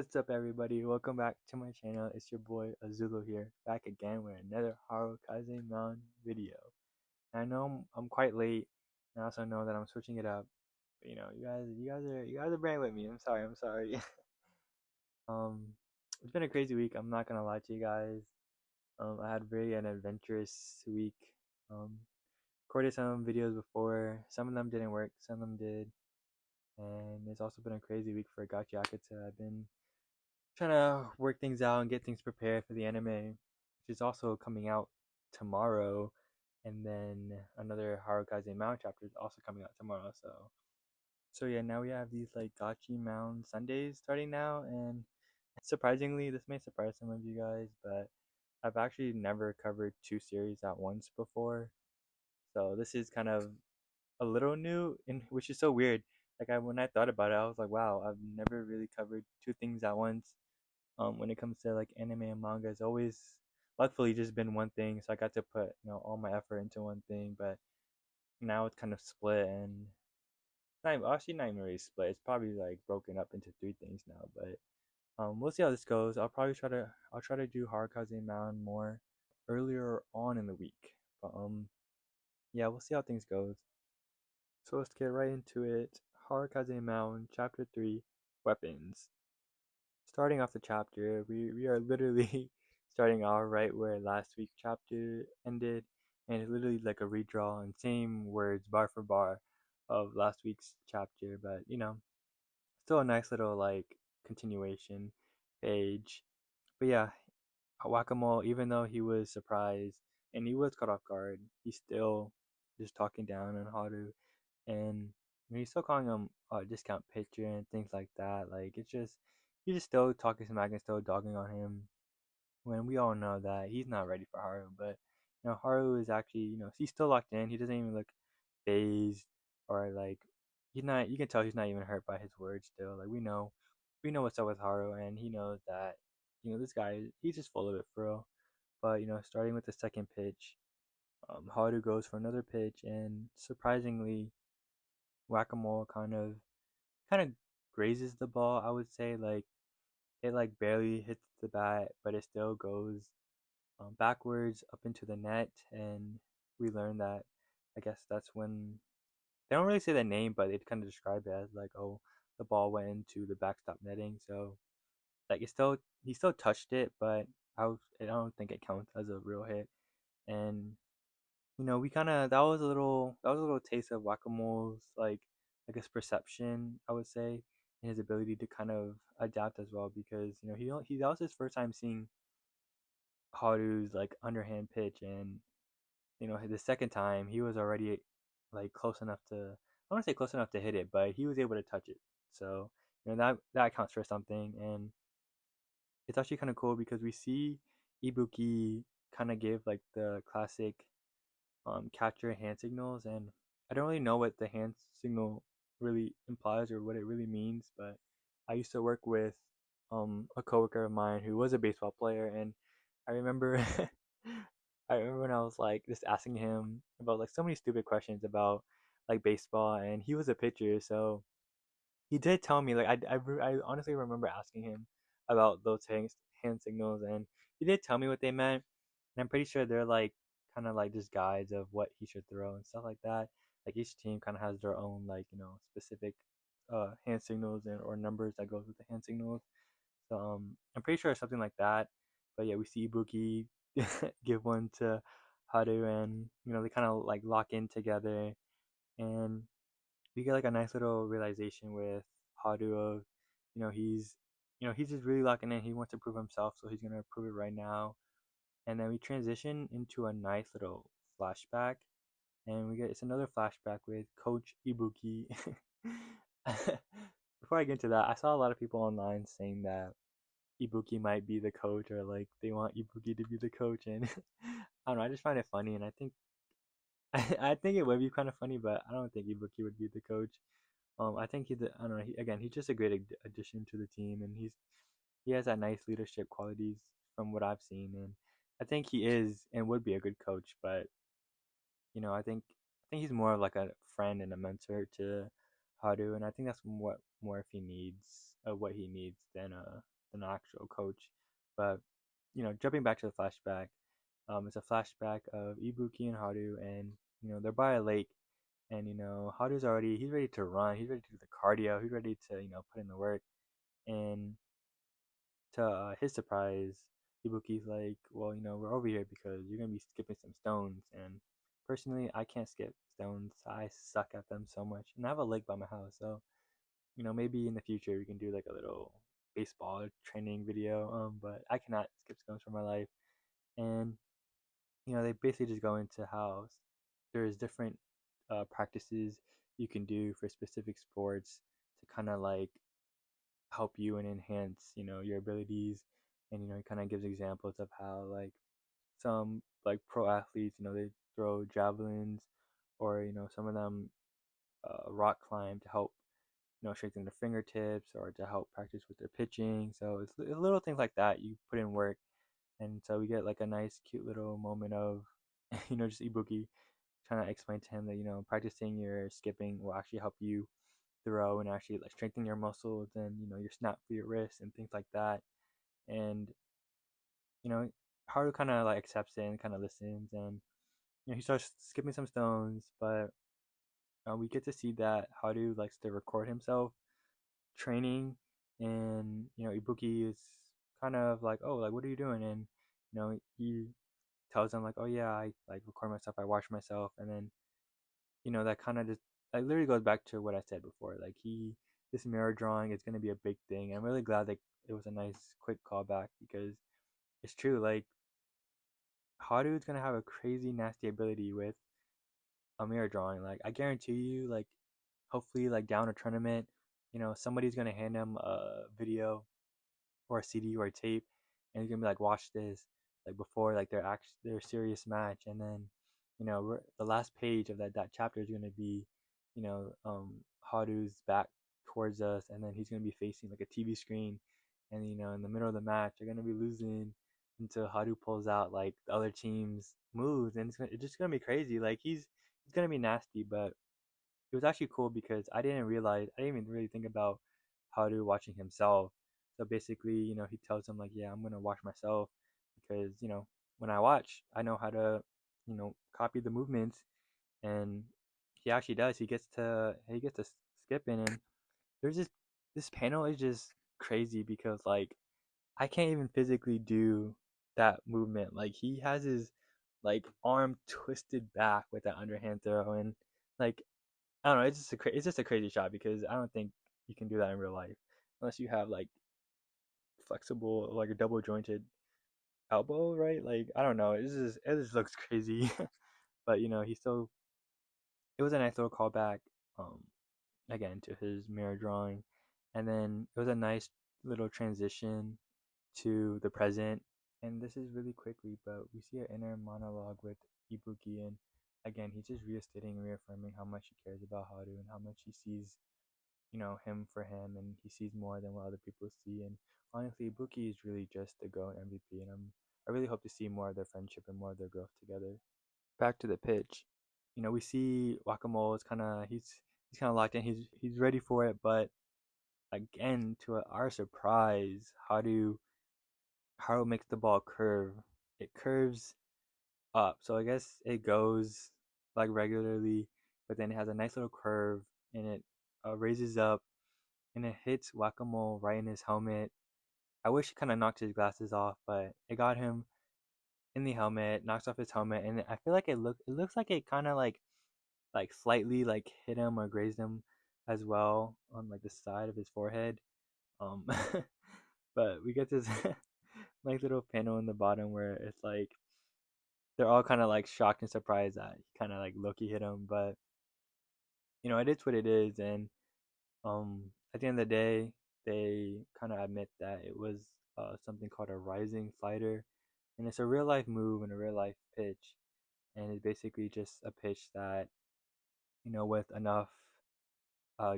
What's up, everybody? Welcome back to my channel. It's your boy Azulu here, back again with another Harukaze Mound video. And I know I'm quite late, and I also know that I'm switching it up. But you guys are bearing with me. I'm sorry. um, it's been a crazy week. I'm not gonna lie to you guys. I had very an adventurous week. Um, recorded some videos before. Some of them didn't work. Some of them did. And it's also been a crazy week for Gachi Akutsu. I've been trying to work things out and get things prepared for the anime, which is also coming out tomorrow. And then another Harukaze Mound chapter is also coming out tomorrow. So yeah, now we have these like Gachi Mound Sundays starting now, and surprisingly, this may surprise some of you guys, but I've actually never covered two series at once before. So this is kind of a little new, and which is so weird. When I thought about it, I was like, wow, I've never really covered two things at once. When it comes to like anime and manga, it's always luckily just been one thing, so I got to put all my effort into one thing. But now it's kind of split, and not even really split. It's probably like broken up into three things now. But we'll see how this goes. I'll try to do Harukaze Mound more earlier on in the week. But yeah, we'll see how things goes. So let's get right into it. Harukaze Mound, Chapter 3, Weapons. Starting off the chapter, we are literally starting off right where last week's chapter ended, and it's literally like a redraw and same words bar for bar of last week's chapter, but still a nice little like continuation page. But yeah, Whack-A-Mole, even though he was surprised and he was caught off guard, he's still just talking down on Haru, and he's still calling him a discount pitcher and things like that. Like it's just he's just still talking smack and still dogging on him when we all know that he's not ready for Haru. But Haru is actually he's still locked in. He doesn't even look phased or like he's not. You can tell he's not even hurt by his words still. Like we know what's up with Haru, and he knows that this guy he's just full of it for real. But starting with the second pitch, Haru goes for another pitch, and surprisingly, Whack-A-Mole kind of grazes the ball. I would say like it like barely hits the bat, but it still goes backwards up into the net, and we learn that I guess that's when they don't really say the name, but they kind of describe it as like, oh, the ball went into the backstop netting. So like he still touched it, but I don't think it counts as a real hit. And we kind of that was a little taste of Whack-A-Mole's like I guess perception, I would say, and his ability to kind of adapt as well, because that was his first time seeing Haru's like underhand pitch, and the second time he was already like close enough to, I want to say close enough to hit it, but he was able to touch it. So that counts for something, and it's actually kind of cool because we see Ibuki kind of give like the classic capture hand signals, and I don't really know what the hand signal really implies or what it really means, but I used to work with a coworker of mine who was a baseball player, and I remember I remember when I was like just asking him about like so many stupid questions about like baseball, and he was a pitcher, so he did tell me like I honestly remember asking him about those hand signals, and he did tell me what they meant, and I'm pretty sure they're like kind of like just guides of what he should throw and stuff like that. Like each team kind of has their own like specific hand signals and or numbers that goes with the hand signals. So I'm pretty sure it's something like that. But yeah, we see Ibuki give one to Haru, and they kind of like lock in together, and we get like a nice little realization with Haru of, he's just really locking in. He wants to prove himself, so he's gonna prove it right now. And then we transition into a nice little flashback, and we get it's another flashback with Coach Ibuki. Before I get into that, I saw a lot of people online saying that Ibuki might be the coach, or like they want Ibuki to be the coach, and I don't know. I just find it funny, and I think I think it would be kind of funny, but I don't think Ibuki would be the coach. I think I don't know. He's just a great addition to the team, and he has that nice leadership qualities from what I've seen, and I think he is and would be a good coach. But I think he's more of like a friend and a mentor to Haru, and I think that's what more if he needs what he needs than than an actual coach. But jumping back to the flashback, it's a flashback of Ibuki and Haru, and they're by a lake, and Haru's he's ready to run, he's ready to do the cardio, he's ready to put in the work, and to his surprise, Ibuki's like, well, we're over here because you're gonna be skipping some stones, and personally, I can't skip stones. I suck at them so much, and I have a lake by my house, so maybe in the future we can do like a little baseball training video. But I cannot skip stones for my life, and they basically just go into how there's different practices you can do for specific sports to kind of like help you and enhance your abilities, and it kind of gives examples of how like some like pro athletes they throw javelins, or some of them rock climb to help strengthen their fingertips or to help practice with their pitching. So it's little things like that you put in work, and so we get like a nice cute little moment of just Ibuki trying to explain to him that practicing your skipping will actually help you throw and actually like strengthen your muscles and your snap for your wrists and things like that. And you know Haru kind of like accepts it and kind of listens, and he starts skipping some stones. But we get to see that Haru likes to record himself training, and Ibuki is kind of like, oh, like what are you doing? And he tells him like, oh yeah, I like record myself, I watch myself. And then that kind of just like literally goes back to what I said before. Like this mirror drawing is going to be a big thing. I'm really glad that it was a nice quick callback, because it's true. Like Haru is going to have a crazy nasty ability with a mirror drawing. Like I guarantee you, like hopefully like down a tournament, somebody's going to hand him a video or a CD or a tape, and he's gonna be like, watch this, like before like their serious match, and then the last page of that chapter is gonna be, Haru's back towards us, and then he's gonna be facing like a TV screen, and in the middle of the match they're gonna be losing until Haru pulls out like the other team's moves, and it's just gonna be crazy. Like he's gonna be nasty, but it was actually cool because I didn't even really think about Haru watching himself. So basically, he tells him like, yeah, I'm gonna watch myself because when I watch, I know how to copy the movements, and he actually does. He gets to skip in, and there's this panel is just crazy because like I can't even physically do that movement. Like he has his like arm twisted back with that underhand throw, and like I don't know. It's just a crazy shot because I don't think you can do that in real life unless you have like flexible, like a double jointed elbow, right? Like I don't know. It just looks crazy, but he still. It was a nice little callback, um, again to his mirror drawing, and then it was a nice little transition to the present. And this is really quickly, but we see an inner monologue with Ibuki, and again he's just restating and reaffirming how much he cares about Haru and how much he sees him for him, and he sees more than what other people see. And honestly, Ibuki is really just the GOAT MVP, and I really hope to see more of their friendship and more of their growth together. Back to the pitch, we see Wakamoto is he's kind of locked in. He's ready for it, but again, to our surprise, Haru makes the ball curve. It curves up, so I guess it goes like regularly, but then it has a nice little curve, and it raises up, and it hits Whack-A-Mole right in his helmet. I wish he kind of knocked his glasses off, but it got him in the helmet, knocks off his helmet, and I feel like it looks like it kind of like slightly like hit him or grazed him as well on like the side of his forehead. Um, but we get this like little panel in the bottom where it's like they're all kind of like shocked and surprised that he kind of like Loki hit him, but it is what it is. And at the end of the day, they kind of admit that it was something called a rising slider, and it's a real life move and a real life pitch, and it's basically just a pitch that with enough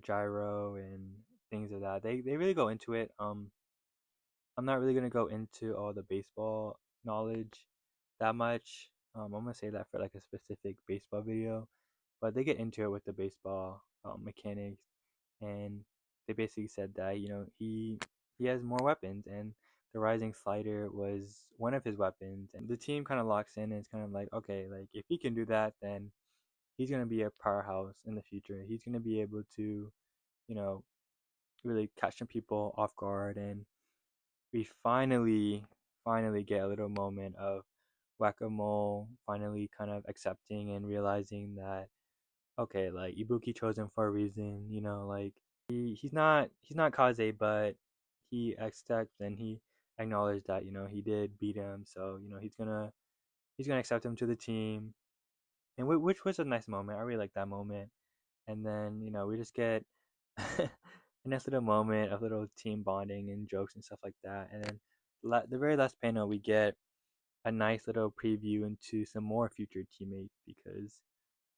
gyro and things of that, they really go into it. I'm not really gonna go into all the baseball knowledge that much. I'm gonna say that for like a specific baseball video, but they get into it with the baseball mechanics, and they basically said that he he has more weapons, and the rising slider was one of his weapons. And the team kind of locks in, and it's kind of like, okay, like if he can do that, then he's gonna be a powerhouse in the future. He's gonna be able to, you know, really catch some people off guard. And we finally get a little moment of Whack-A-Mole finally kind of accepting and realizing that, okay, like Ibuki chose him for a reason, like he's not Kaze, but he accepts and he acknowledged that, he did beat him, so he's gonna accept him to the team, and which was a nice moment. I really like that moment. And then we just get a nice little moment of little team bonding and jokes and stuff like that. And then the very last panel, we get a nice little preview into some more future teammates, because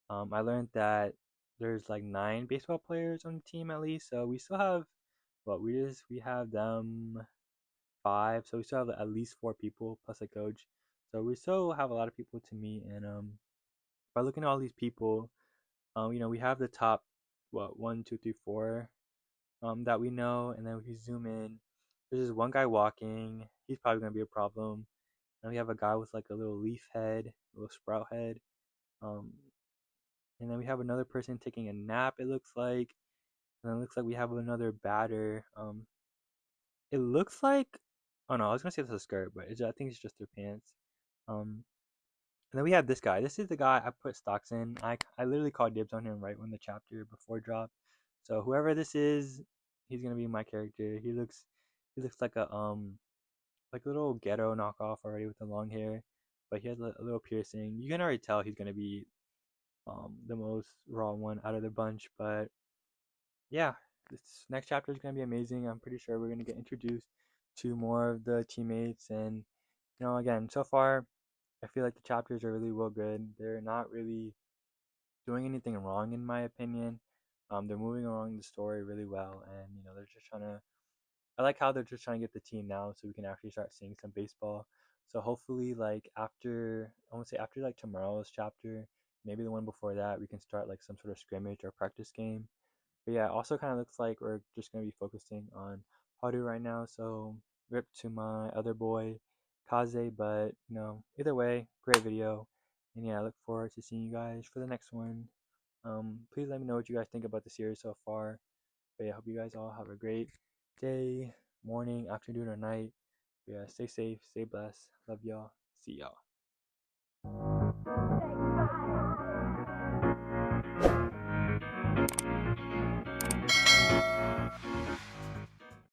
I learned that there's like 9 baseball players on the team at least. So we still have we have them 5, so we still have at least 4 people plus a coach. So we still have a lot of people to meet. And by looking at all these people, we have the top, what, 1, 2, 3, 4, that we know. And then if you zoom in, there's this one guy walking. He's probably gonna be a problem. And we have a guy with like a little leaf head, a little sprout head. Um, and then we have another person taking a nap, it looks like. And then it looks like we have another batter. It looks like, oh no, I was gonna say this is a skirt, but I think it's just their pants. Um, and then we have this guy. This is the guy I put stocks in. I literally called dibs on him right when the chapter before dropped. So whoever this is, he's gonna be my character. He looks like a little ghetto knockoff already with the long hair, but he has a little piercing. You can already tell he's gonna be the most raw one out of the bunch. But yeah, this next chapter is gonna be amazing. I'm pretty sure we're gonna get introduced to more of the teammates. And again, so far I feel like the chapters are really well good. They're not really doing anything wrong in my opinion. They're moving along the story really well, and they're just trying to. I like how they're just trying to get the team now, so we can actually start seeing some baseball. So hopefully, like after, I want to say after like tomorrow's chapter, maybe the one before that, we can start like some sort of scrimmage or practice game. But yeah, it also kind of looks like we're just gonna be focusing on Haru right now. So rip to my other boy, Kaze. But either way, great video. And yeah, I look forward to seeing you guys for the next one. Please let me know what you guys think about the series so far. But yeah, I hope you guys all have a great day, morning, afternoon, or night. But yeah, stay safe, stay blessed. Love y'all. See y'all.